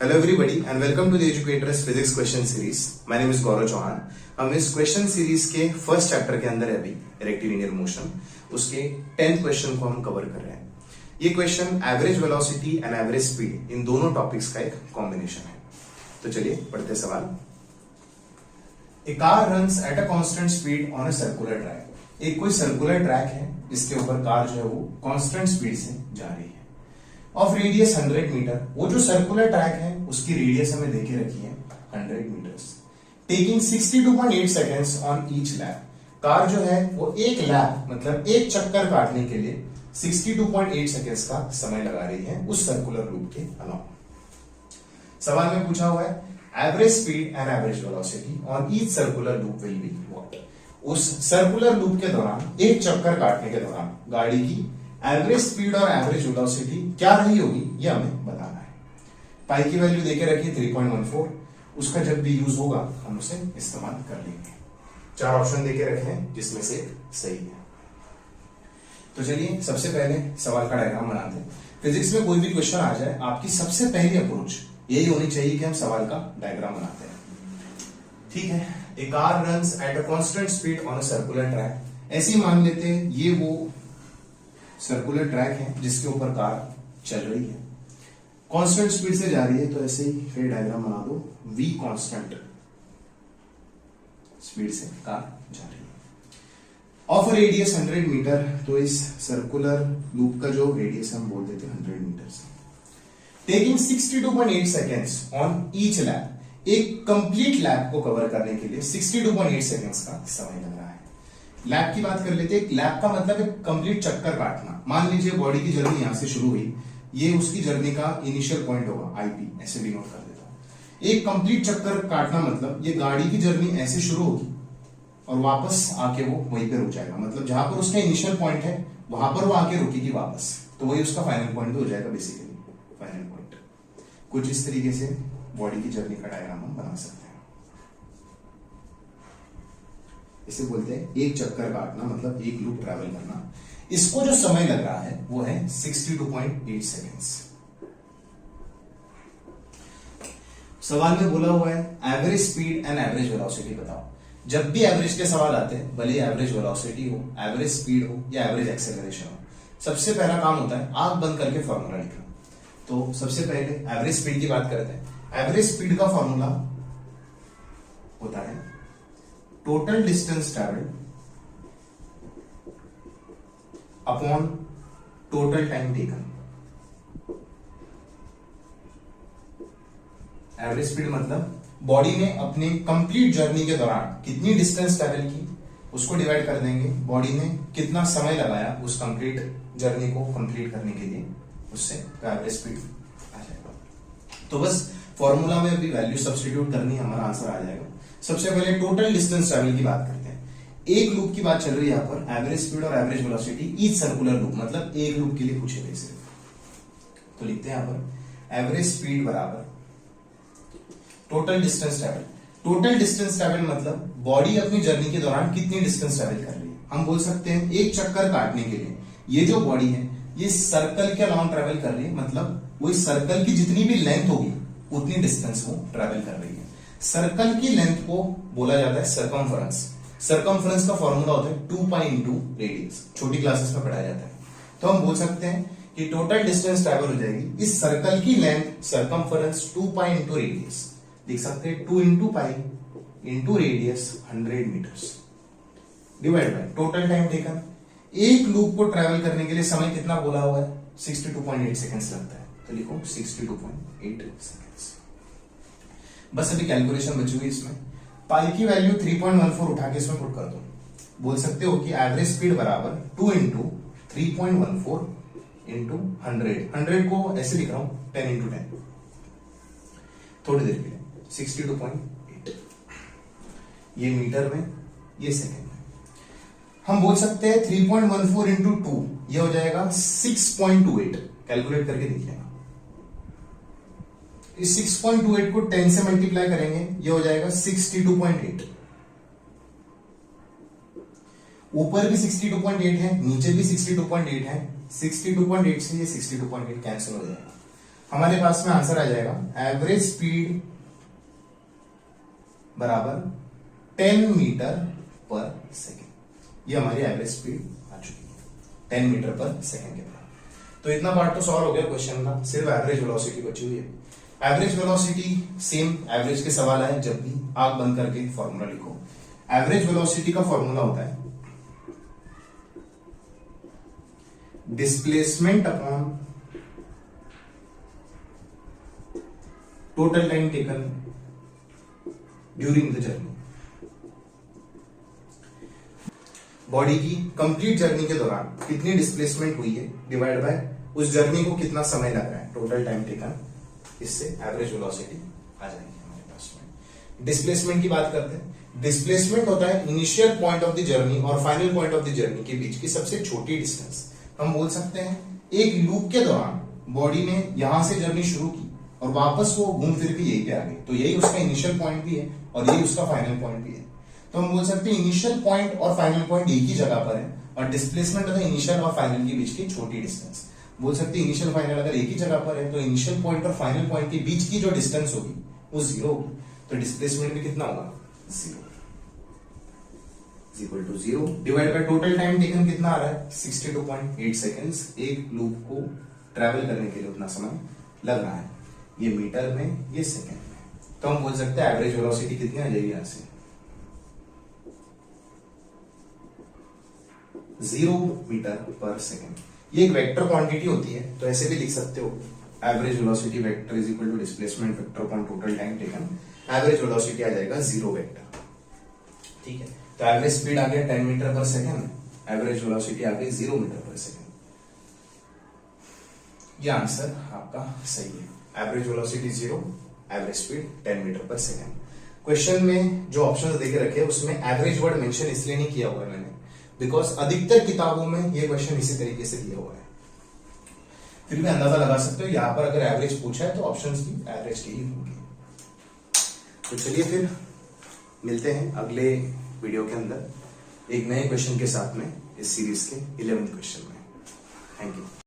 Hello everybody and welcome to the educators physics question series. My name is Gaurav Chauhan. हम इस question series के first chapter के अंदर है अभी रेक्टिलिनियर मोशन, उसके 10th क्वेश्चन को हम कवर कर रहे हैं। ये question average velocity and average speed in दोनों टॉपिक्स का एक कॉम्बिनेशन है। तो चलिए पढ़ते सवाल। A car runs at a constant speed on a circular track. एक कोई सर्कुलर ट्रैक है जिसके ऊपर कार जो है वो कांस्टेंट स्पीड से जा रही है। ऑफ रेडियस 100 मीटर, वो जो सर्कुलर ट्रैक है उसकी रेडियस हमें देके रखी है 100 metres. Taking 62.8 seconds on each lap. Car जो है वो एक लैप मतलब एक चक्कर काटने के लिए 62.8 सेकेंड्स का समय लगा रही है उस सर्कुलर लूप के अलावा। सवाल में पूछा हुआ है average speed and average velocity on each circular loop will be what. उस सर्कुलर लूप के दौरान एक चक्कर काटने के दौरान गाड़ी की एवरेज स्पीड और एवरेज वेलोसिटी क्या रही होगी ये हमें बताना है। पाई की वैल्यू देके रखी 3.14, उसका जब भी यूज होगा हम उसे इस्तेमाल कर लेंगे। 4 ऑप्शन देके रखे हैं जिसमें से सही है। तो चलिए सबसे पहले सवाल का डायग्राम बनाते हैं। फिजिक्स में कोई भी क्वेश्चन आ जाए आपकी सबसे पहली अप्रोच यही होनी चाहिए कि हम सवाल का डायग्राम बनाते हैं। ठीक है, a car runs at a constant speed on a circular track. ऐसे ही मान लेते हैं ये वो सर्कुलर ट्रैक है जिसके ऊपर कार चल रही है, कांस्टेंट स्पीड से जा रही है। तो ऐसे ही फिर डायग्राम बना दो, v कांस्टेंट स्पीड से कार जा रही है। ऑफ रेडियस 100 मीटर, तो इस सर्कुलर लूप का जो रेडियस हम बोल देते हैं 100 मीटर से। Taking 62.8 seconds on each lap, एक कंप्लीट लैप को कवर करने के लिए 62.8 सेकेंड्स का समय लग रहा है। लैप की बात कर लेते हैं। लैप का मतलब एक कंप्लीट चक्कर काटना। मान लीजिए बॉडी की जर्नी यहां से शुरू हुई, ये उसकी जर्नी का इनिशियल पॉइंट होगा, आईपी ऐसे डिनोट कर देता हूं। एक कंप्लीट चक्कर काटना मतलब ये गाड़ी की जर्नी ऐसे शुरू होगी और वापस आके वो वहीं पे रुक जाएगा। मतलब जहां पर उसका इनिशियल पॉइंट है वहां पर वो आके रुकेगी वापस, तो वही उसका फाइनल पॉइंट हो जाएगा। बेसिकली फाइनल पॉइंट कुछ इस तरीके से बॉडी की जर्नी का डायग्राम हम बना सकते हैं। इसे बोलते हैं एक चक्कर काटना, मतलब एक लूप ट्रैवल करना। इसको जो समय लग रहा है वो है 62.8 सेकेंड्स। सवाल में बोला हुआ है average speed and average velocity बताओ। जब भी एवरेज के सवाल आते हैं, भले एवरेज वेलोसिटी हो, एवरेज स्पीड हो या एवरेज एक्सेलरेशन हो, सबसे पहला काम होता है आंख बंद करके फॉर्मूला लिखना। तो सबसे पहले एवरेज स्पीड की बात करते हैं। एवरेज स्पीड का फॉर्मूला होता है total distance travel upon total time taken. Average speed मतलब बॉडी ने अपने कंप्लीट जर्नी के दौरान कितनी डिस्टेंस ट्रैवल की उसको डिवाइड कर देंगे बॉडी ने कितना समय लगाया उस कंप्लीट जर्नी को कंप्लीट करने के लिए, उससे एवरेज स्पीड आ जाएगा। तो बस फॉर्मूला में अभी वैल्यू सब्स्टिट्यूट करनी, हमारा आंसर आ जाएगा। सबसे पहले टोटल डिस्टेंस ट्रैवल की बात करते हैं। एक लूप की बात चल रही है यहाँ पर, एवरेज स्पीड और average velocity each circular loop, मतलब एक लूप के लिए पूछे गए सिर्फ। तो लिखते हैं यहाँ पर एवरेज स्पीड बराबर total distance travel. Total distance travel मतलब बॉडी अपनी जर्नी के दौरान कितनी डिस्टेंस ट्रैवल कर रही है। हम बोल सकते हैं एक चक्कर काटने के लिए ये जो बॉडी है ये सर्कल के अलाउंग ट्रैवल कर रही है, मतलब वो इस सर्कल की जितनी भी लेंथ होगी उतनी डिस्टेंस वो ट्रैवल कर रही है। सर्कल की लेंथ को बोला जाता है सर्कमफरेंस। सर्कमफरेंस का फॉर्मूला होता है 2 पाई इंटू रेडियस, छोटी क्लासेस में पढ़ाया जाता है। तो हम बोल सकते हैं कि टोटल डिस्टेंस ट्रैवल हो जाएगी इस सर्कल की length circumference 2 pi into radius. लिख सकते हैं 2 into pi into radius 100 metres divide by total time taken. एक लूप को ट्रैवल करने के लिए समय कितना बोला हुआ है 62.8 सेकेंड्स लगता है, तो लिखो 62.8 सेकेंड्स। बस अभी कैलकुलेशन बची हुई इसमें। पाई की वैल्यू 3.14 उठा के इसमें पुट कर दो। बोल सकते हो कि एवरेज स्पीड बराबर 2 इंटू 3.14 इंटू 100 को ऐसे लिख रहा हूं 10 इंटू 10 थोड़ी देर के लिए 62.8। ये मीटर में, ये सेकेंड में। हम बोल सकते हैं 3.14 इंटू 2 ये हो जाएगा 6.28। कैलकुलेट करके देख लेना। इस 6.28 को 10 से मल्टीप्लाई करेंगे ये हो जाएगा 62.8। ऊपर भी 62.8 है, नीचे भी 62.8 है। 62.8 से ये 62.8 कैंसिल हो जाएगा। हमारे पास में आंसर आ जाएगा एवरेज स्पीड बराबर 10 मीटर पर सेकेंड। ये हमारी एवरेज स्पीड आ चुकी है 10 मीटर पर सेकेंड के बराबर। तो इतना पार्ट तो सॉल्व हो गया क्वेश्चन का, सिर्फ एवरेज वेलोसिटी बची हुई है। एवरेज वेलोसिटी सेम एवरेज के सवाल आए जब भी आंख बंद करके फॉर्मूला लिखो। एवरेज वेलोसिटी का फॉर्मूला होता है displacement upon total time taken during the journey. Body की कंप्लीट जर्नी के दौरान कितनी डिस्प्लेसमेंट हुई है डिवाइड बाय उस जर्नी को कितना समय लग रहा है, टोटल टाइम टेकन। इससे एवरेज वेलोसिटी आ जाएगी हमारे पास में। डिस्प्लेसमेंट की बात करते हैं। डिस्प्लेसमेंट होता है initial point of the journey और final point of the journey के बीच की सबसे छोटी डिस्टेंस। हम बोल सकते हैं एक लूप के दौरान बॉडी ने यहां से जर्नी शुरू की और वापस वो घूम फिर के यही पे आ गई, तो यही उसका इनिशियल पॉइंट भी है और यही उसका फाइनल पॉइंट भी है। तो हम बोल सकते हैं इनिशियल पॉइंट और फाइनल पॉइंट एक ही जगह पर है और डिस्प्लेसमेंट होता है इनिशियल और फाइनल के बीच की छोटी डिस्टेंस। बोल सकते हैं इनिशियल फाइनल अगर एक ही जगह पर है तो इनिशियल पॉइंट और फाइनल पॉइंट के बीच की जो डिस्टेंस होगी वो 0 होगी। तो डिस्प्लेसमेंट भी कितना होगा 0 equal to 0 divide by total time taken कितना आ रहा है 62.8 सेकेंड्स। एक लूप को ट्रेवल करने के लिए उतना समय लग रहा है, ये मीटर में ये सेकेंड में। तो हम बोल सकते हैं एवरेज वेलोसिटी कितनी आ जाएगी यहां से 0 मीटर पर सेकेंड। ये एक वेक्टर क्वांटिटी होती है तो ऐसे भी लिख सकते हो average velocity vector is equal to displacement vector upon total time taken. Average velocity आ जाएगा 0 वेक्टर। ठीक है, तो एवरेज स्पीड आ गया 10 मीटर पर सेकेंड, एवरेज वेलोसिटी आ गई 0 मीटर पर सेकेंड। ये आंसर आपका सही है। Average velocity 0, average speed 10 metre पर सेकेंड। क्वेश्चन में जो ऑप्शंस देके रखे उसमें एवरेज वर्ड मेंशन इसलिए नहीं किया हुआ है मैंने, बिकॉज अधिकतर किताबों में ये क्वेश्चन इसी तरीके से दिया हुआ है। फिर भी अंदाजा लगा सकते हो यहां पर अगर एवरेज पूछा है तो ऑप्शंस भी एवरेज के ही होंगे। तो चलिए फिर मिलते हैं अगले वीडियो के अंदर एक नए क्वेश्चन के साथ में इस सीरीज के 11th क्वेश्चन में। Thank you.